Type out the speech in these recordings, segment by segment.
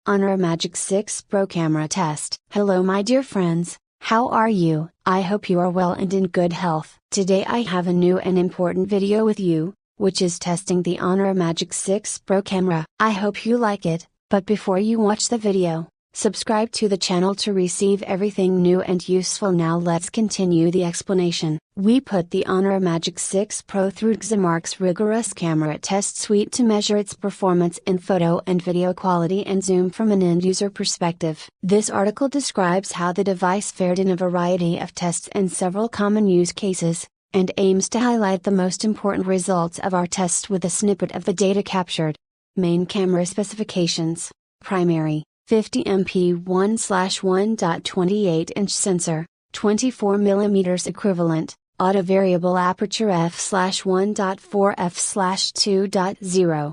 Honor Magic 6 Pro camera test. Hello my dear friends, how are you? I hope you are well and in good health. Today I have a new and important video with you, which is testing the Honor Magic 6 Pro camera. I hope you like it, but before you watch the video, subscribe to the channel to receive everything new and useful. Now let's continue the explanation. We put the Honor Magic 6 Pro through Xmark's rigorous camera test suite to measure its performance in photo and video quality and zoom from an end-user perspective. This article describes how the device fared in a variety of tests and several common use cases, and aims to highlight the most important results of our test with a snippet of the data captured. Main camera specifications: primary, 50MP 1/1.28-inch sensor, 24mm equivalent, auto variable aperture f/1.4 f/2.0,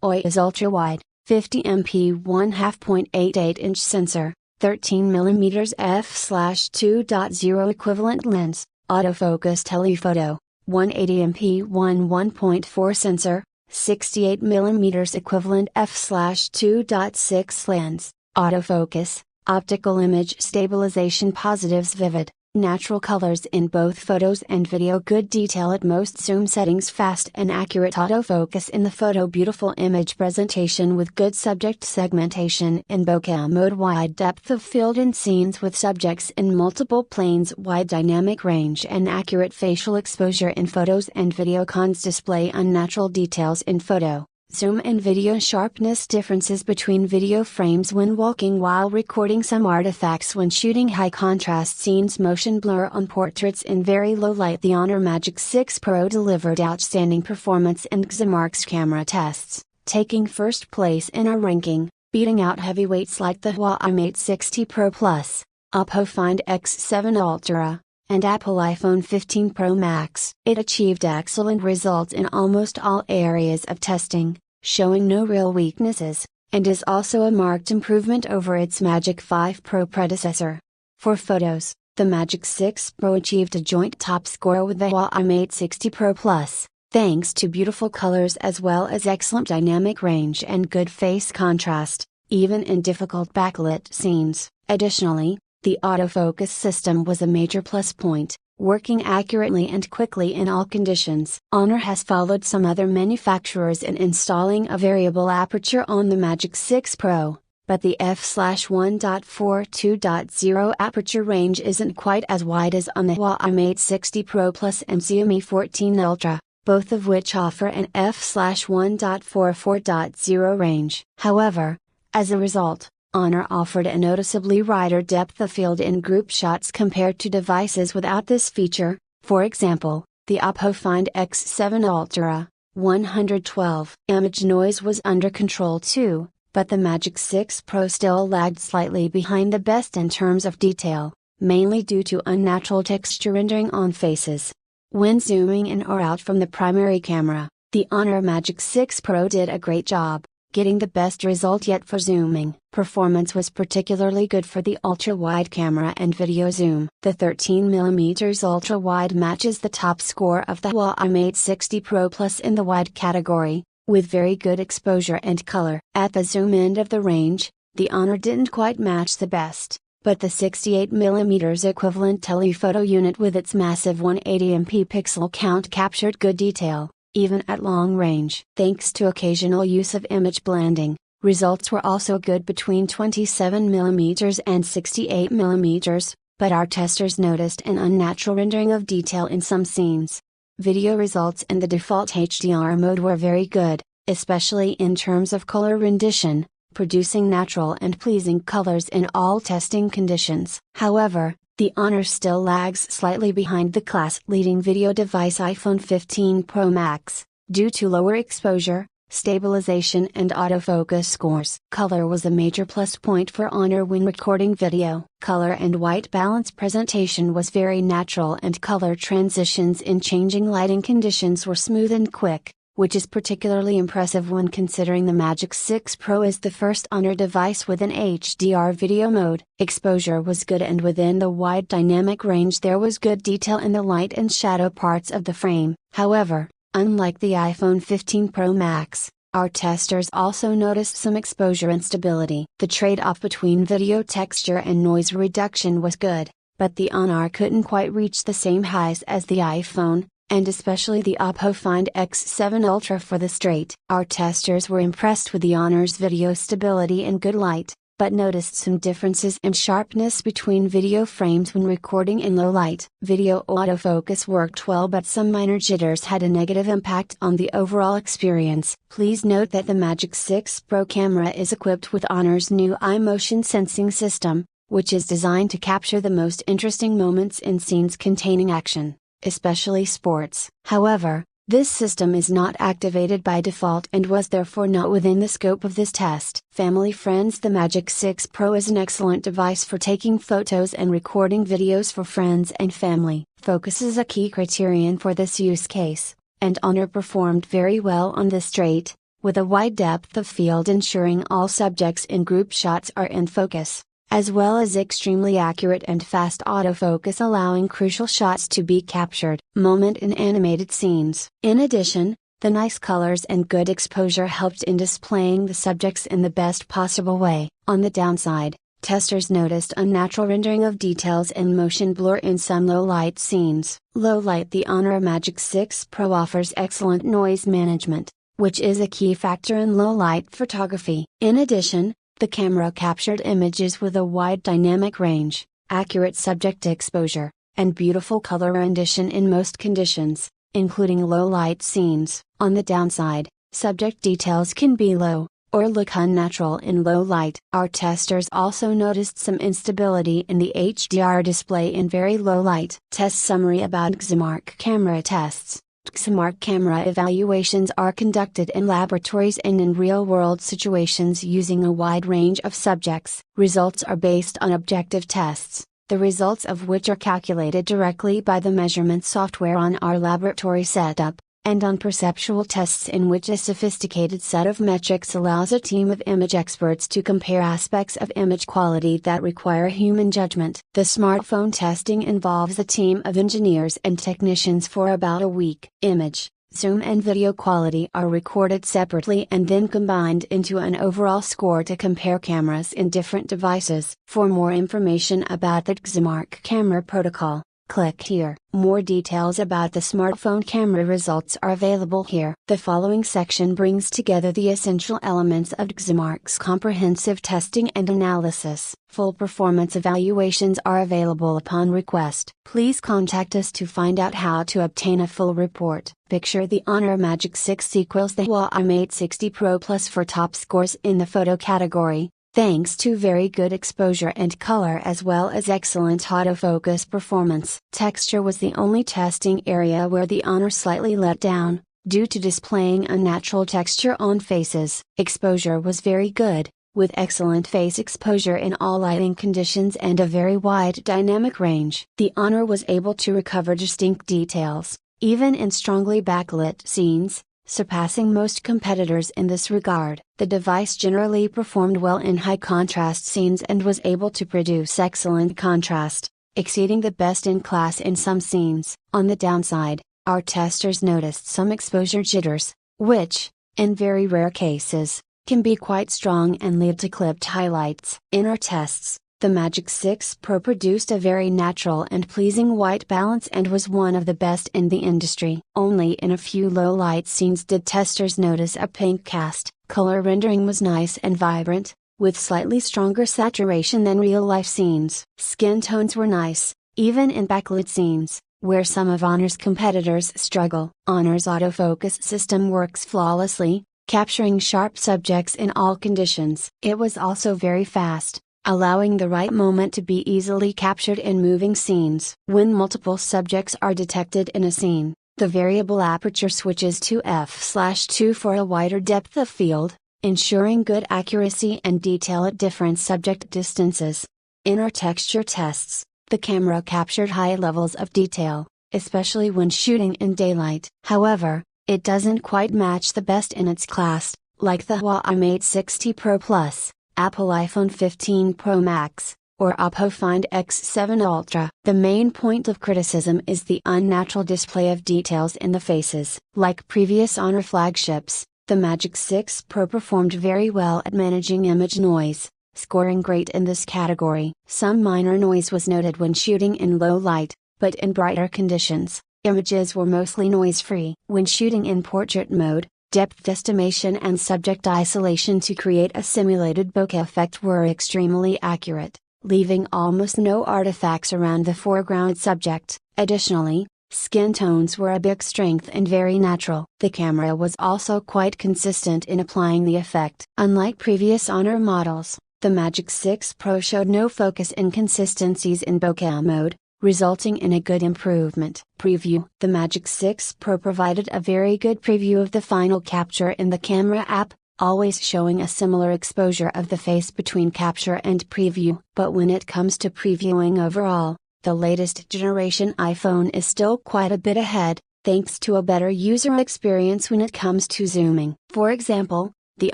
OI is ultra-wide, 50MP 1/2.88-inch sensor, 13mm f/2.0 equivalent lens, autofocus telephoto, 180MP 1/1.4 sensor, 68mm equivalent f/2.6 lens, autofocus, optical image stabilization, positives, vivid, natural colors in both photos and video, good detail at most zoom settings, fast and accurate autofocus in the photo, beautiful image presentation with good subject segmentation in bokeh mode, wide depth of field in scenes with subjects in multiple planes, wide dynamic range and accurate facial exposure in photos and video, cons display unnatural details in photo, zoom and video sharpness, differences between video frames when walking while recording, some artifacts when shooting high contrast scenes, motion blur on portraits in very low light. The Honor Magic 6 Pro delivered outstanding performance in Xmark's camera tests, taking first place in our ranking, beating out heavyweights like the Huawei Mate 60 Pro Plus, Oppo Find X7 Ultra, and Apple iPhone 15 Pro Max. It achieved excellent results in almost all areas of testing, showing no real weaknesses, and is also a marked improvement over its Magic 5 Pro predecessor. For photos, the Magic 6 Pro achieved a joint top score with the Huawei Mate 60 Pro Plus, thanks to beautiful colors as well as excellent dynamic range and good face contrast, even in difficult backlit scenes. Additionally, the autofocus system was a major plus point, working accurately and quickly in all conditions. Honor has followed some other manufacturers in installing a variable aperture on the Magic 6 Pro, but the f/1.4 aperture range isn't quite as wide as on the Huawei Mate 60 Pro Plus and Xiaomi 14 Ultra, both of which offer an f/1.44 range. However, as a result, Honor offered a noticeably wider depth of field in group shots compared to devices without this feature. For example, the Oppo Find X7 Ultra, 112. Image noise was under control too, but the Magic 6 Pro still lagged slightly behind the best in terms of detail, mainly due to unnatural texture rendering on faces. When zooming in or out from the primary camera, the Honor Magic 6 Pro did a great job, getting the best result yet for zooming. Performance was particularly good for the ultra-wide camera and video zoom. The 13mm ultra-wide matches the top score of the Huawei Mate 60 Pro Plus in the wide category, with very good exposure and color. At the zoom end of the range, the Honor didn't quite match the best, but the 68mm equivalent telephoto unit with its massive 180MP pixel count captured good detail, even at long range. Thanks to occasional use of image blending, results were also good between 27mm and 68mm, but our testers noticed an unnatural rendering of detail in some scenes. Video results in the default HDR mode were very good, especially in terms of color rendition, producing natural and pleasing colors in all testing conditions. However, the Honor still lags slightly behind the class-leading video device iPhone 15 Pro Max, due to lower exposure, stabilization and autofocus scores. Color was a major plus point for Honor when recording video. Color and white balance presentation was very natural and color transitions in changing lighting conditions were smooth and quick, which is particularly impressive when considering the Magic 6 Pro is the first Honor device with an HDR video mode. Exposure was good and within the wide dynamic range there was good detail in the light and shadow parts of the frame. However, unlike the iPhone 15 Pro Max, Our testers also noticed some exposure instability. The trade-off between video texture and noise reduction was good, but the Honor couldn't quite reach the same highs as the iPhone, and especially the Oppo Find X7 Ultra for the straight. Our testers were impressed with the Honor's video stability in good light, but noticed some differences in sharpness between video frames when recording in low light. Video autofocus worked well, but some minor jitters had a negative impact on the overall experience. Please note that the Magic 6 Pro camera is equipped with Honor's new eye motion sensing system, which is designed to capture the most interesting moments in scenes containing action, especially sports. However, this system is not activated by default and was therefore not within the scope of this test. Family friends, the Magic 6 Pro is an excellent device for taking photos and recording videos for friends and family. Focus is a key criterion for this use case, and Honor performed very well on this straight, with a wide depth of field ensuring all subjects in group shots are in focus, as well as extremely accurate and fast autofocus allowing crucial shots to be captured. Moment in animated scenes. In addition, the nice colors and good exposure helped in displaying the subjects in the best possible way. On the downside, testers noticed unnatural rendering of details and motion blur in some low light scenes. Low light. The Honor Magic 6 Pro offers excellent noise management, which is a key factor in low light photography. In addition, the camera captured images with a wide dynamic range, accurate subject exposure, and beautiful color rendition in most conditions, including low light scenes. On the downside, subject details can be low, or look unnatural in low light. Our testers also noticed some instability in the HDR display in very low light. Test summary about Xmark camera tests. Xmark camera evaluations are conducted in laboratories and in real-world situations using a wide range of subjects. Results are based on objective tests, the results of which are calculated directly by the measurement software on our laboratory setup, and on perceptual tests in which a sophisticated set of metrics allows a team of image experts to compare aspects of image quality that require human judgment. The smartphone testing involves a team of engineers and technicians for about a week. Image, zoom and video quality are recorded separately and then combined into an overall score to compare cameras in different devices. For more information about the Xmark camera protocol, click here. More details about the smartphone camera results are available here. The following section brings together the essential elements of Xmark's comprehensive testing and analysis. Full performance evaluations are available upon request. Please contact us to find out how to obtain a full report. Picture the Honor Magic 6 equals the Huawei Mate 60 Pro Plus for top scores in the photo category, thanks to very good exposure and color as well as excellent autofocus performance. Texture was the only testing area where the Honor slightly let down, due to displaying unnatural texture on faces. Exposure was very good, with excellent face exposure in all lighting conditions and a very wide dynamic range. The Honor was able to recover distinct details, even in strongly backlit scenes, surpassing most competitors in this regard. The device generally performed well in high contrast scenes and was able to produce excellent contrast, exceeding the best in class in some scenes. On the downside, our testers noticed some exposure jitters, which, in very rare cases, can be quite strong and lead to clipped highlights. In our tests, the Magic 6 Pro produced a very natural and pleasing white balance and was one of the best in the industry. Only in a few low light scenes did testers notice a pink cast. Color rendering was nice and vibrant, with slightly stronger saturation than real life scenes. Skin tones were nice, even in backlit scenes, where some of Honor's competitors struggle. Honor's autofocus system works flawlessly, capturing sharp subjects in all conditions. It was also very fast, allowing the right moment to be easily captured in moving scenes. When multiple subjects are detected in a scene, the variable aperture switches to f/2 for a wider depth of field, ensuring good accuracy and detail at different subject distances. In our texture tests, the camera captured high levels of detail, especially when shooting in daylight. However, it doesn't quite match the best in its class, like the Huawei Mate 60 Pro Plus, Apple iPhone 15 Pro Max, or Oppo Find X7 Ultra. The main point of criticism is the unnatural display of details in the faces. Like previous Honor flagships, The Magic 6 Pro performed very well at managing image noise, scoring great in this category. Some minor noise was noted when shooting in low light, but in brighter conditions, images were mostly noise-free. When shooting in portrait mode, depth estimation and subject isolation to create a simulated bokeh effect were extremely accurate, leaving almost no artifacts around the foreground subject. Additionally, skin tones were a big strength and very natural. The camera was also quite consistent in applying the effect. Unlike previous Honor models, the Magic 6 Pro showed no focus inconsistencies in bokeh mode, resulting in a good improvement. Preview. The Magic 6 Pro provided a very good preview of the final capture in the camera app, always showing a similar exposure of the face between capture and preview. But when it comes to previewing overall, the latest generation iPhone is still quite a bit ahead, thanks to a better user experience when it comes to zooming. For example, the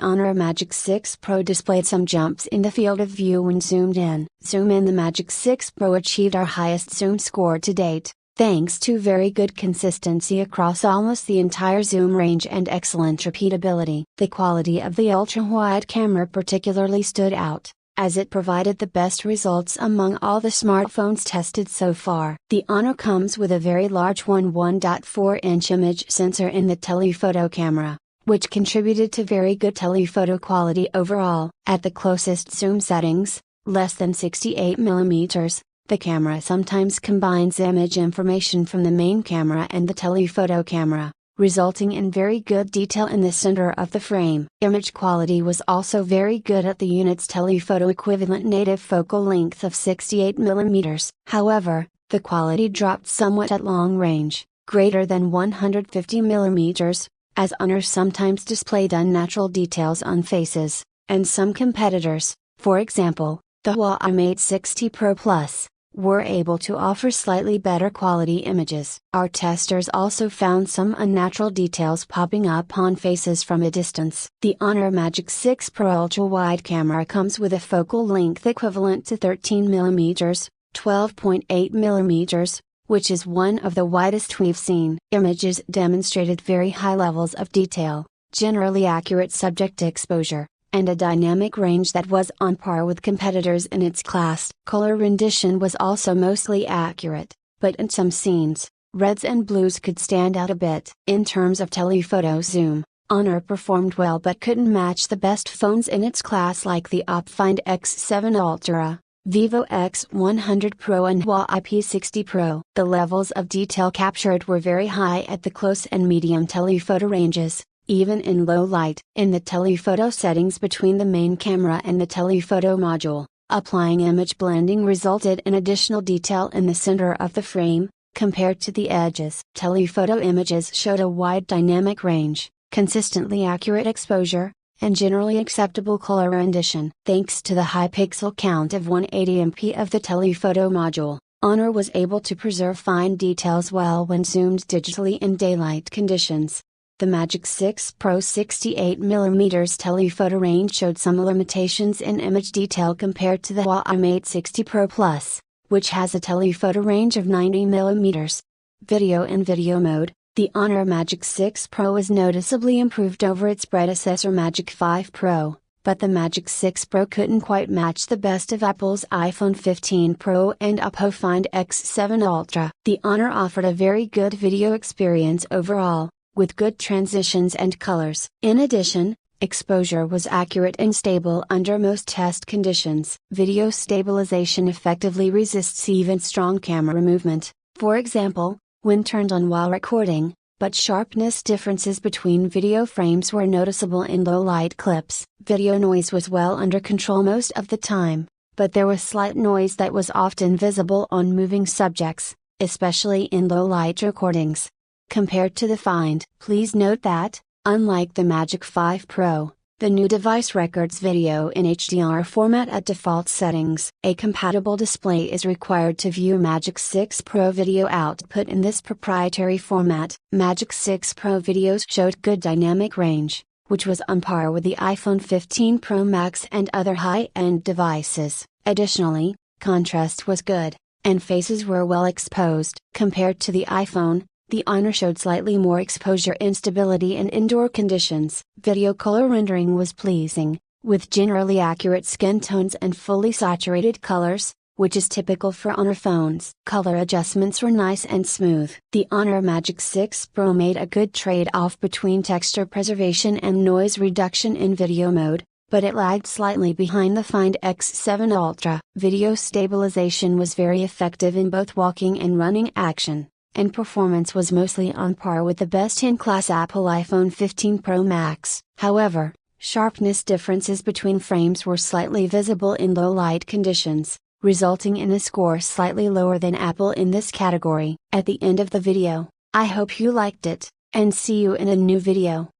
Honor Magic 6 Pro displayed some jumps in the field of view when zoomed in. Zoom in. The Magic 6 Pro achieved our highest zoom score to date, thanks to very good consistency across almost the entire zoom range and excellent repeatability. The quality of the ultra-wide camera particularly stood out, as it provided the best results among all the smartphones tested so far. The Honor comes with a very large 1.4-inch image sensor in the telephoto camera, which contributed to very good telephoto quality overall. At the closest zoom settings, less than 68mm, the camera sometimes combines image information from the main camera and the telephoto camera, resulting in very good detail in the center of the frame. Image quality was also very good at the unit's telephoto equivalent native focal length of 68mm. However, the quality dropped somewhat at long range, greater than 150mm, as Honor sometimes displayed unnatural details on faces, and some competitors, for example, the Honor Magic6 Pro Plus, were able to offer slightly better quality images. Our testers also found some unnatural details popping up on faces from a distance. The Honor Magic 6 Pro ultra-wide camera comes with a focal length equivalent to 13mm, 12.8mm, which is one of the widest we've seen. Images demonstrated very high levels of detail, generally accurate subject exposure, and a dynamic range that was on par with competitors in its class. Color rendition was also mostly accurate, but in some scenes, reds and blues could stand out a bit. In terms of telephoto zoom, Honor performed well but couldn't match the best phones in its class like the Oppo Find X7 Ultra, Vivo X100 Pro and Huawei P60 Pro. The levels of detail captured were very high at the close and medium telephoto ranges, even in low light. In the telephoto settings between the main camera and the telephoto module, applying image blending resulted in additional detail in the center of the frame, compared to the edges. Telephoto images showed a wide dynamic range, consistently accurate exposure, and generally acceptable color rendition. Thanks to the high pixel count of 180MP of the telephoto module, Honor was able to preserve fine details well when zoomed digitally in daylight conditions. The Magic 6 Pro 68mm telephoto range showed some limitations in image detail compared to the Honor Magic6 Pro Plus, which has a telephoto range of 90mm. Video. In video mode, the Honor Magic 6 Pro is noticeably improved over its predecessor Magic 5 Pro, but the Magic 6 Pro couldn't quite match the best of Apple's iPhone 15 Pro and Oppo Find X7 Ultra. The Honor offered a very good video experience overall, with good transitions and colors. In addition, exposure was accurate and stable under most test conditions. Video stabilization effectively resists even strong camera movement, for example, when turned on while recording, but sharpness differences between video frames were noticeable in low light clips. Video noise was well under control most of the time, but there was slight noise that was often visible on moving subjects, especially in low light recordings. Compared to the Find, please note that, unlike the Magic 5 Pro, the new device records video in HDR format at default settings. A compatible display is required to view Magic 6 Pro video output in this proprietary format. Magic 6 Pro videos showed good dynamic range, which was on par with the iPhone 15 Pro Max and other high-end devices. Additionally, contrast was good, and faces were well exposed. Compared to the iPhone, The Honor showed slightly more exposure instability in indoor conditions. Video color rendering was pleasing, with generally accurate skin tones and fully saturated colors, which is typical for Honor phones. Color adjustments were nice and smooth. The Honor Magic 6 Pro made a good trade-off between texture preservation and noise reduction in video mode, but it lagged slightly behind the Find X7 Ultra. Video stabilization was very effective in both walking and running action, and performance was mostly on par with the best-in-class Apple iPhone 15 Pro Max. However, sharpness differences between frames were slightly visible in low light conditions, resulting in a score slightly lower than Apple in this category. At the end of the video, I hope you liked it, and see you in a new video.